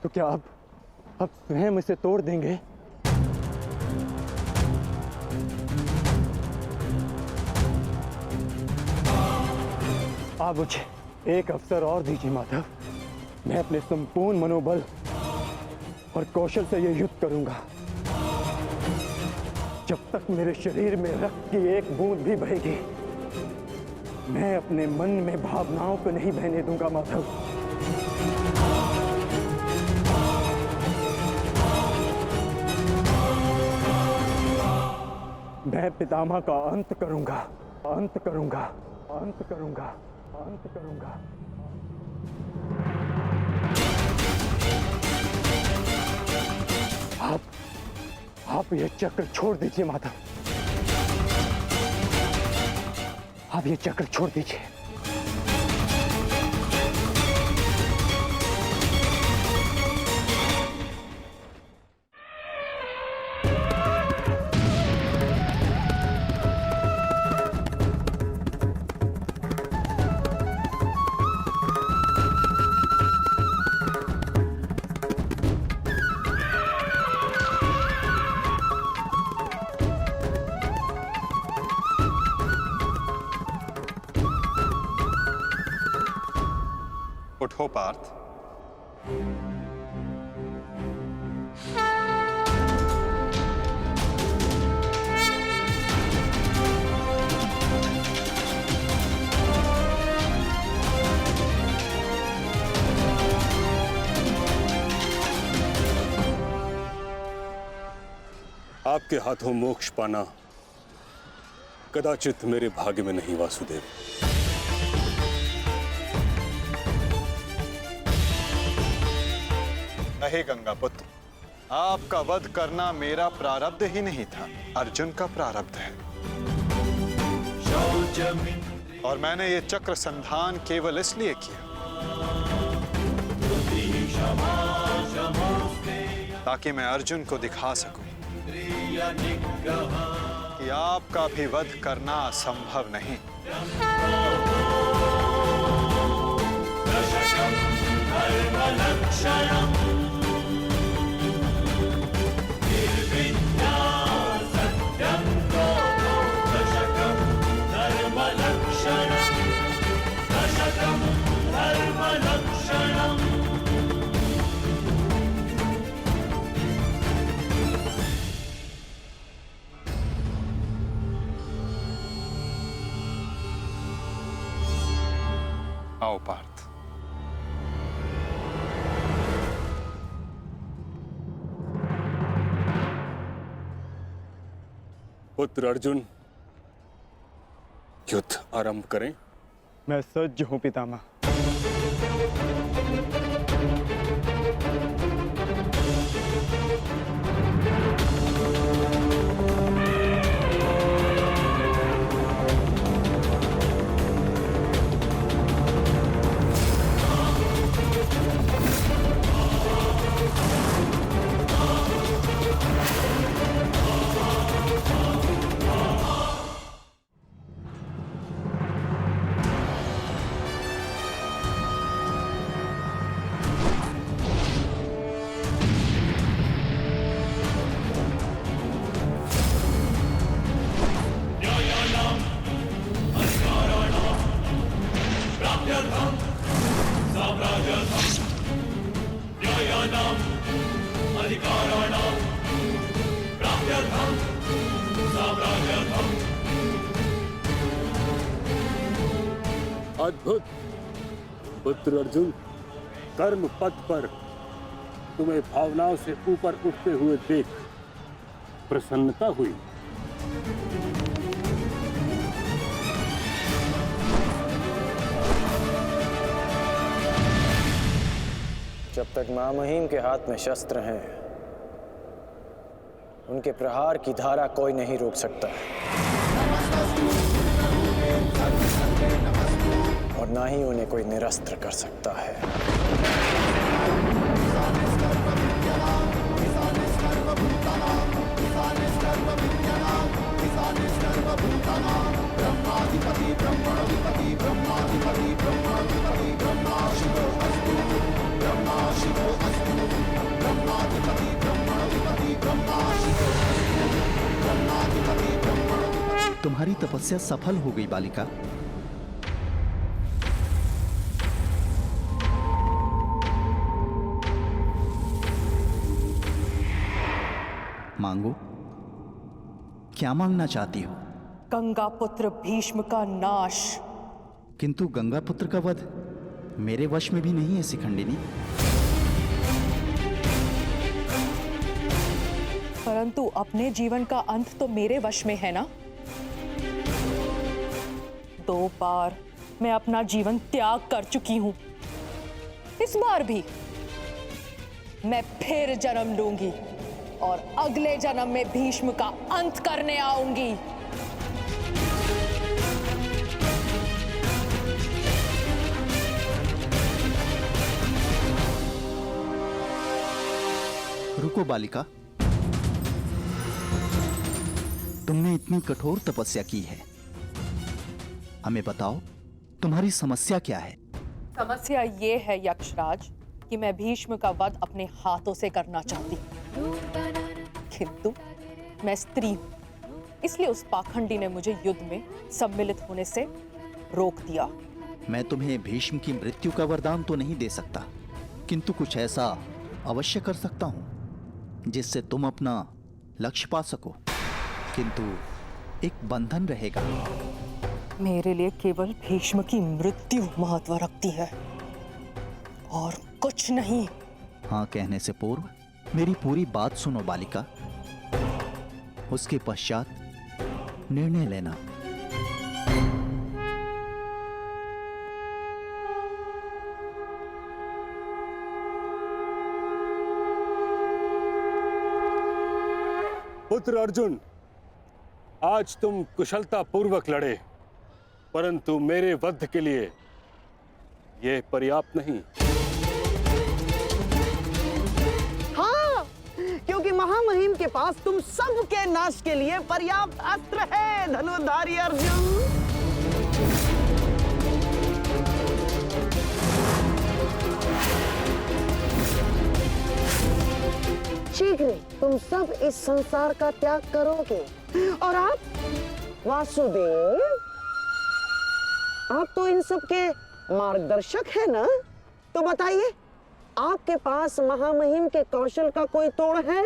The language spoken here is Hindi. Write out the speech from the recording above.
तो क्या अब स्वयं इसे तोड़ देंगे? आप मुझे एक अवसर और दीजिए माधव। मैं अपने संपूर्ण मनोबल और कौशल से यह युद्ध करूंगा। जब तक मेरे शरीर में रक्त की एक बूंद भी बहेगी, मैं अपने मन में भावनाओं को नहीं बहने दूंगा माधव। मैं पितामह का अंत करूंगा, अंत करूंगा, अंत करूंगा, अंत करूंगा। आप ये चक्र छोड़ दीजिए माधव। आप ये चक्र छोड़ दीजिए। उठो पार्थ। आपके हाथों मोक्ष पाना कदाचित मेरे भाग्य में नहीं वासुदेव। नहीं गंगापुत्र, आपका वध करना मेरा प्रारब्ध ही नहीं था, अर्जुन का प्रारब्ध है। और मैंने ये चक्र संधान केवल इसलिए किया ताकि मैं अर्जुन को दिखा सकूं कि आपका भी वध करना असंभव नहीं। आओ पार्थ। पुत्र अर्जुन, युद्ध आरंभ करें? मैं सज्ज हूं पितामह। अद्भुत पुत्र अर्जुन, कर्म पथ पर तुम्हें भावनाओं से ऊपर उठते हुए देख प्रसन्नता हुई। जब तक महामहिम के हाथ में शस्त्र हैं, उनके प्रहार की धारा कोई नहीं रोक सकता और ना ही उन्हें कोई निरस्त्र कर सकता है। ब्रह्मा शिवो अस्तु। तुम्हारी तपस्या सफल हो गई बालिका। मांगो, क्या मांगना चाहती हो? गंगा पुत्र भीष्म का नाश। किंतु गंगा पुत्र का वध मेरे वश में भी नहीं है शिखंडिनी। परंतु अपने जीवन का अंत तो मेरे वश में है ना। 2 बार मैं अपना जीवन त्याग कर चुकी हूं। इस बार भी मैं फिर जन्म लूंगी और अगले जन्म में भीष्म का अंत करने आऊंगी। रुको बालिका, तुमने इतनी कठोर तपस्या की है, हमें बताओ तुम्हारी समस्या क्या है? समस्या ये है यक्षराज कि मैं भीष्म का वध अपने हाथों से करना चाहती हूँ, किंतु मैं स्त्री हूं, इसलिए उस पाखंडी ने मुझे युद्ध में सम्मिलित होने से रोक दिया। मैं तुम्हें भीष्म की मृत्यु का वरदान तो नहीं दे सकता, किंतु कुछ ऐसा अवश्य कर सकता हूं जिससे तुम अपना लक्ष्य पा सको, किंतु एक बंधन रहेगा। मेरे लिए केवल भीष्म की मृत्यु महत्व रखती है और कुछ नहीं। हाँ कहने से पूर्व मेरी पूरी बात सुनो बालिका, उसके पश्चात निर्णय लेना। पुत्र अर्जुन, आज तुम कुशलता पूर्वक लड़े, परंतु मेरे वध के लिए यह पर्याप्त नहीं। हाँ, क्योंकि महामहिम के पास तुम सबके नाश के लिए पर्याप्त अस्त्र है धनुर्धारी अर्जुन। शीघ्र तुम सब इस संसार का त्याग करोगे और आप वासुदेव, आप तो इन सब के मार्गदर्शक है ना, तो बताइए आपके पास महामहिम के कौशल का कोई तोड़ है?